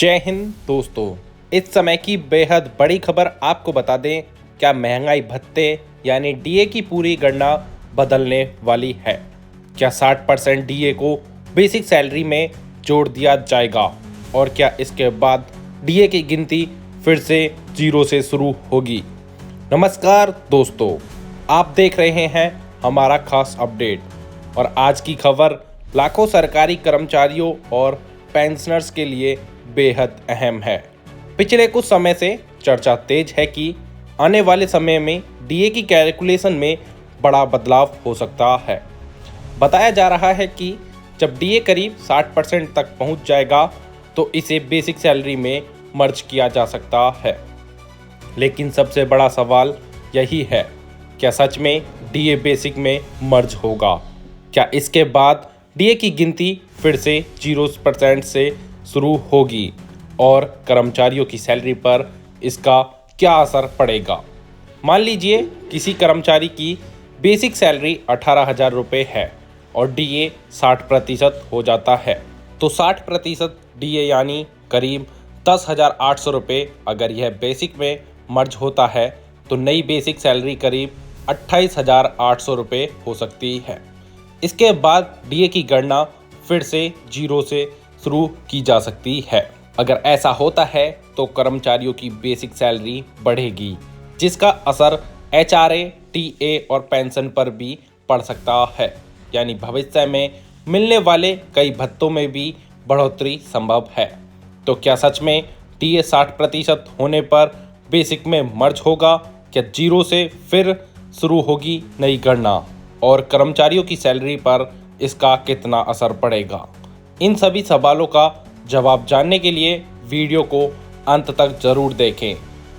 जय हिंद दोस्तों। इस समय की बेहद बड़ी खबर आपको बता दें, क्या महंगाई भत्ते यानी डीए की पूरी गणना बदलने वाली है। क्या 60% डीए को बेसिक सैलरी में जोड़ दिया जाएगा और क्या इसके बाद डीए की गिनती फिर से जीरो से शुरू होगी। नमस्कार दोस्तों, आप देख रहे हैं हमारा खास अपडेट और आज की खबर लाखों सरकारी कर्मचारियों और पेंशनर्स के लिए बेहद अहम है। पिछले कुछ समय से चर्चा तेज है कि आने वाले समय में डीए की कैलकुलेशन में बड़ा बदलाव हो सकता है। बताया जा रहा है कि जब डीए करीब 60% तक पहुंच जाएगा तो इसे बेसिक सैलरी में मर्ज किया जा सकता है। लेकिन सबसे बड़ा सवाल यही है, क्या सच में डीए बेसिक में मर्ज होगा? क्या इसके बाद डीए की गिनती फिर से 0% से शुरू होगी और कर्मचारियों की सैलरी पर इसका क्या असर पड़ेगा? मान लीजिए किसी कर्मचारी की बेसिक सैलरी 18,000 रुपये है और डीए 60% हो जाता है, तो 60% डीए यानी करीब 10,800 रुपये अगर यह बेसिक में मर्ज होता है तो नई बेसिक सैलरी करीब 28,800 रुपये हो सकती है। इसके बाद डीए की गणना फिर से जीरो से शुरू की जा सकती है। अगर ऐसा होता है तो कर्मचारियों की बेसिक सैलरी बढ़ेगी, जिसका असर एचआरए, टीए और पेंशन पर भी पड़ सकता है। यानी भविष्य में मिलने वाले कई भत्तों में भी बढ़ोतरी संभव है। तो क्या सच में डीए 60% होने पर बेसिक में मर्ज होगा? क्या जीरो से फिर शुरू होगी नई गणना और कर्मचारियों की सैलरी पर इसका कितना असर पड़ेगा? इन सभी सवालों का जवाब जानने के लिए वीडियो को अंत तक जरूर देखें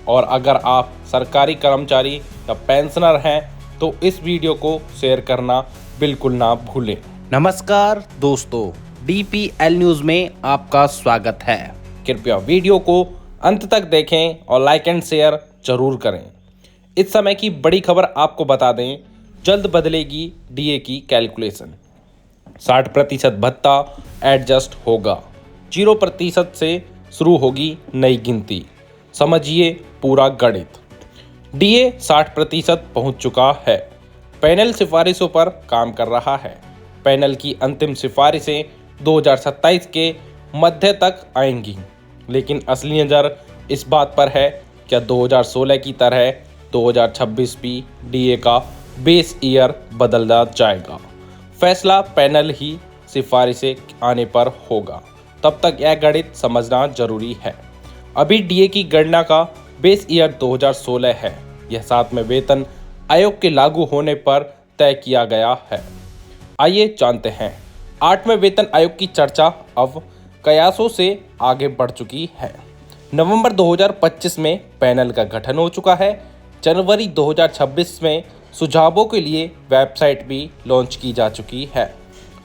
और अगर आप सरकारी कर्मचारी या पेंशनर हैं तो इस वीडियो को शेयर करना बिल्कुल ना भूलें। नमस्कार दोस्तों, डीपीएल न्यूज़ में आपका स्वागत है। कृपया वीडियो को अंत तक देखें और लाइक एंड शेयर जरूर करें। इस समय की बड़ी खबर आपको बता दें, जल्द बदलेगी डीए की कैलकुलेशन। 60% भत्ता एडजस्ट होगा, 0% से शुरू होगी नई गिनती। समझिए पूरा गणित। डीए 60% पहुंच चुका है। पैनल सिफारिशों पर काम कर रहा है। पैनल की अंतिम सिफारिशें 2027 के मध्य तक आएंगी, लेकिन असली नज़र इस बात पर है, क्या 2016 की तरह 2026 भी डीए का बेस ईयर बदला जाएगा। फैसला पैनल ही सिफारिशें आने पर होगा। तब तक यह गणित समझना जरूरी है। अभी डीए की गणना का बेस ईयर 2016 है। यह 7वें वेतन आयोग के लागू होने पर तय किया गया है। आइए जानते हैं। 8वें वेतन आयोग की चर्चा अब कयासों से आगे बढ़ चुकी है। नवंबर 2025 में पैनल का गठन हो चुका है। जनवरी 2026 में सुझावों के लिए वेबसाइट भी लॉन्च की जा चुकी है।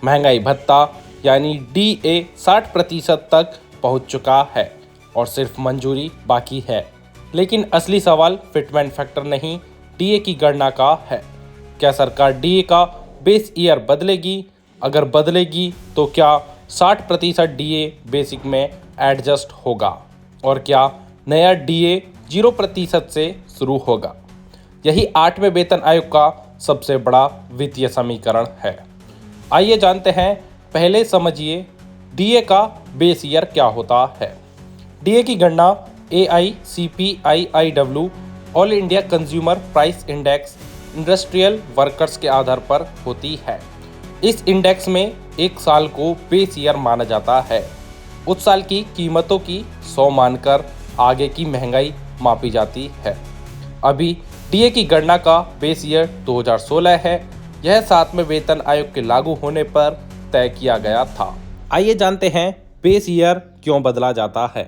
महंगाई भत्ता यानी डीए 60% तक पहुंच चुका है और सिर्फ मंजूरी बाकी है। लेकिन असली सवाल फिटमेंट फैक्टर नहीं, डीए की गणना का है। क्या सरकार डीए का बेस ईयर बदलेगी? अगर बदलेगी तो क्या 60% डीए बेसिक में एडजस्ट होगा और क्या नया डीए 0% से शुरू होगा? यही 8वें वेतन आयोग का सबसे बड़ा वित्तीय समीकरण है। आइए जानते हैं। पहले समझिए डीए का बेस ईयर क्या होता है। डीए की गणना AICPIIW all India consumer price index industrial workers के आधार पर होती है। इस इंडेक्स में एक साल को बेस ईयर माना जाता है। उस साल की कीमतों की 100 मानकर आगे की महंगाई मापी जाती है। अभी डीए की गणना का बेस ईयर 2016 है। यह 7वें वेतन आयोग के लागू होने पर तय किया गया था। आइए जानते हैं बेस ईयर क्यों बदला जाता है।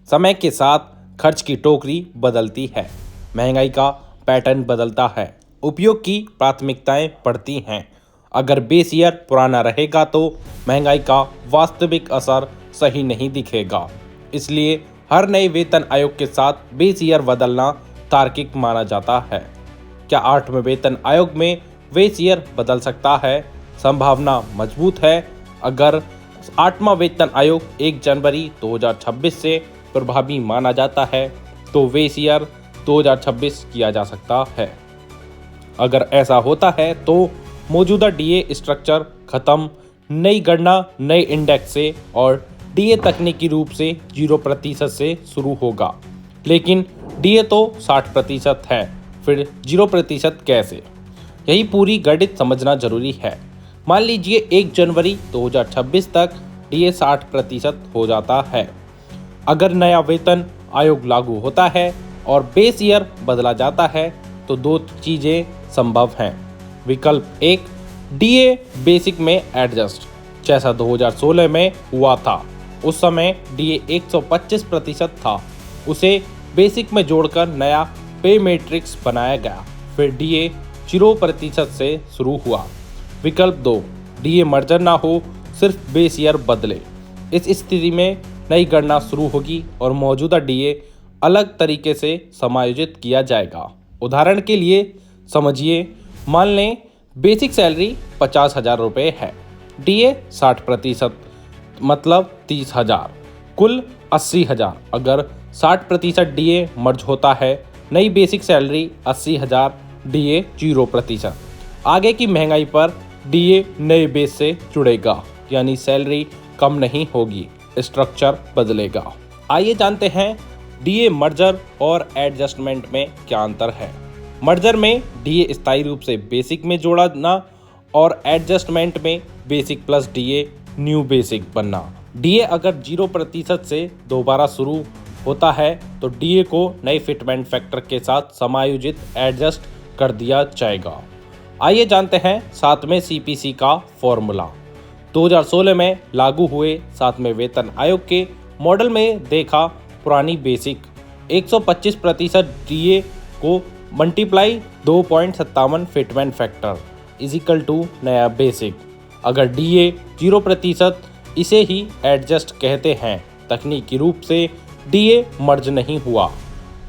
समय के साथ खर्च की टोकरी बदलती है, महंगाई का पैटर्न बदलता है, उपयोग की प्राथमिकताएं बढ़ती हैं। अगर बेस ईयर पुराना रहेगा तो महंगाई का वास्तविक असर सही नहीं दिखेगा। इसलिए हर नए वेतन आयोग के साथ बेस ईयर बदलना तार्किक माना जाता है। क्या 8वें वेतन आयोग में बेस ईयर बदल सकता है? संभावना मजबूत है। अगर 8वां वेतन आयोग 1 जनवरी 2026 से प्रभावी माना जाता है तो बेस ईयर 2026 किया जा सकता है। अगर ऐसा होता है तो मौजूदा डीए स्ट्रक्चर खत्म, नई गणना नए इंडेक्स से और डीए तकनीकी रूप से 0% से शुरू होगा। लेकिन डीए तो 60% है, फिर 0% कैसे? यही पूरी गणित समझना जरूरी है। मान लीजिए 1 जनवरी 2026 तक डीए 60% हो जाता है। अगर नया वेतन आयोग लागू होता है और बेस ईयर बदला जाता है तो दो चीजें संभव हैं। विकल्प 1, डीए बेसिक में एडजस्ट, जैसा 2016 में हुआ था। उस समय डीए 125% था, उसे बेसिक में जोड़कर नया पे मैट्रिक्स बनाया गया, फिर डीए 0% से शुरू हुआ। विकल्प 2, डीए मर्जर ना हो, सिर्फ बेस ईयर बदले। इस स्थिति में नई गणना शुरू होगी और मौजूदा डीए अलग तरीके से समायोजित किया जाएगा। उदाहरण के लिए समझिए, मान लें बेसिक सैलरी 50,000 रुपये है, डीए 60% मतलब 30,000, कुल 80,000। अगर 60% डीए मर्ज होता है, नई बेसिक सैलरी 80,000, डीए 0%। आगे की महंगाई पर डीए नए बेस से जुड़ेगा, यानी सैलरी कम नहीं होगी, स्ट्रक्चर बदलेगा। आइए जानते हैं डीए मर्जर और एडजस्टमेंट में क्या अंतर है। मर्जर में डीए स्थायी रूप से बेसिक में जोड़ना और एडजस्टमेंट में basic plus DA new basic बनना। डीए अगर 0% से दोबारा शुरू होता है तो डीए को नए फिटमेंट फैक्टर के साथ समायोजित एडजस्ट कर दिया जाएगा। आइए जानते हैं 7वें सीपीसी का फॉर्मूला। 2016 में लागू हुए 7वें वेतन आयोग के मॉडल में देखा पुरानी बेसिक 125% डीए को multiply 2.57 fitment factor is equal to नया बेसिक। अगर डीए 0%, इसे ही एडजस्ट कहते हैं। तकनीकी रूप से डीए मर्ज नहीं हुआ।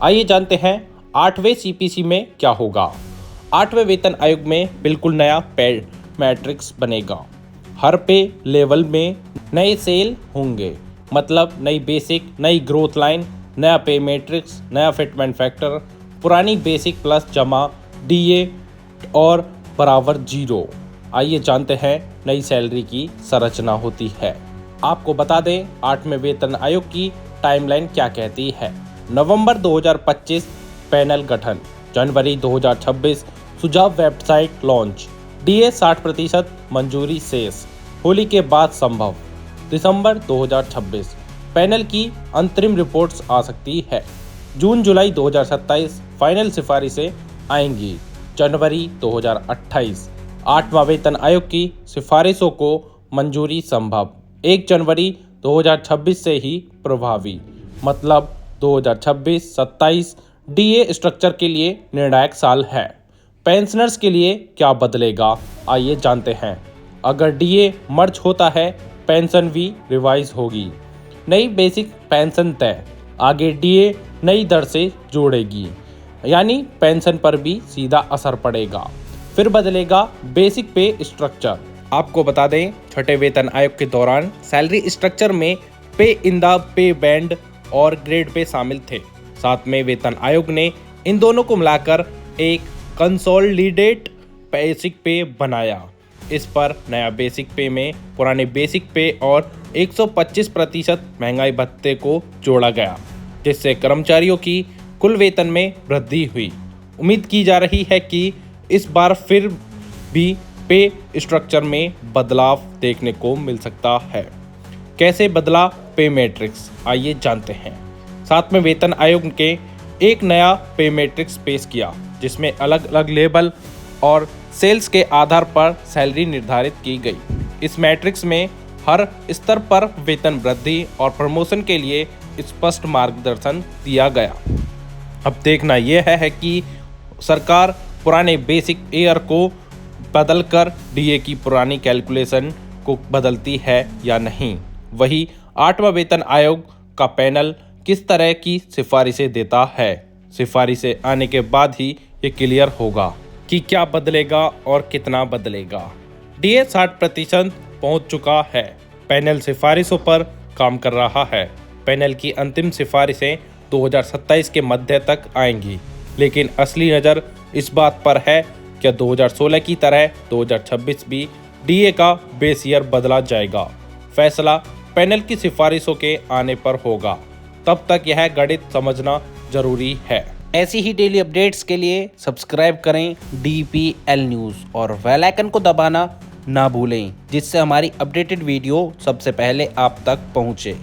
आइए जानते हैं 8वें सीपीसी में क्या होगा। 8वें वेतन आयोग में बिल्कुल नया पे मैट्रिक्स बनेगा। हर पे लेवल में नए सेल होंगे, मतलब नई बेसिक, नई ग्रोथ लाइन, नया पे मैट्रिक्स, नया फिटमेंट फैक्टर, पुरानी बेसिक प्लस जमा डीए और बराबर 0। आइए जानते हैं नई सैलरी की संरचना होती है। आपको बता दें 8वें वेतन आयोग की टाइमलाइन क्या कहती है। नवंबर 2025 पैनल गठन, जनवरी 2026 सुझाव वेबसाइट लॉन्च, डीए 60% मंजूरी शेष, होली के बाद संभव। दिसंबर 2026 पैनल की अंतरिम रिपोर्ट्स आ सकती है। जून जुलाई 2027 फाइनल सिफारिशें आएंगी। जनवरी 2028 8वां वेतन आयोग की सिफारिशों को मंजूरी संभव। 1 जनवरी 2026 से ही प्रभावी, मतलब 2026-27 डीए स्ट्रक्चर के लिए निर्णायक साल है। पेंशनर्स के लिए क्या बदलेगा, आइए जानते हैं। अगर डीए मर्ज होता है, पेंशन भी रिवाइज होगी। नई बेसिक पेंशन तय, आगे डीए नई दर से जोड़ेगी, यानी पेंशन पर भी सीधा असर पड़ेगा। फिर बदलेगा बेसिक पे स्ट्रक्चर। आपको बता दें 6ठे वेतन आयोग के दौरान सैलरी स्ट्रक्चर में पे इन द पे बैंड और ग्रेड पे शामिल थे। 7वें वेतन आयोग ने इन दोनों को मिलाकर एक कंसोलिडेट बेसिक पे बनाया। इस पर नया बेसिक पे में पुराने बेसिक पे और 125% महंगाई भत्ते को जोड़ा गया, जिससे कर्मचारियों की कुल वेतन में वृद्धि हुई। उम्मीद की जा रही है कि इस बार फिर भी पे स्ट्रक्चर में बदलाव देखने को मिल सकता है। कैसे बदला पे मैट्रिक्स, आइए जानते हैं। 7वें वेतन आयोग के एक नया पे मैट्रिक्स पेश किया, जिसमें अलग अलग लेबल और सेल्स के आधार पर सैलरी निर्धारित की गई। इस मैट्रिक्स में हर स्तर पर वेतन वृद्धि और प्रमोशन के लिए स्पष्ट मार्गदर्शन दिया गया। अब देखना यह है कि सरकार पुराने बेसिक ईयर को बदलकर डीए की पुरानी कैलकुलेशन को बदलती है या नहीं। वही 8वां वेतन आयोग का पैनल किस तरह की सिफारिशें देता है। सिफारिशें आने के बाद ही ये क्लियर होगा कि क्या बदलेगा और कितना बदलेगा। डीए 60% पहुंच चुका है, पैनल सिफारिशों पर काम कर रहा है। पैनल की अंतिम सिफारिशें 2027 के मध्य तक आएंगी, लेकिन असली नज़र इस बात पर है कि 2016 की तरह 2026 भी डीए का बेस ईयर बदला जाएगा। फैसला पैनल की सिफारिशों के आने पर होगा, तब तक यह गणित समझना जरूरी है। ऐसी ही डेली अपडेट्स के लिए सब्सक्राइब करें DPL न्यूज़ और बेल आइकन को दबाना ना भूलें, जिससे हमारी अपडेटेड वीडियो सबसे पहले आप तक पहुंचे।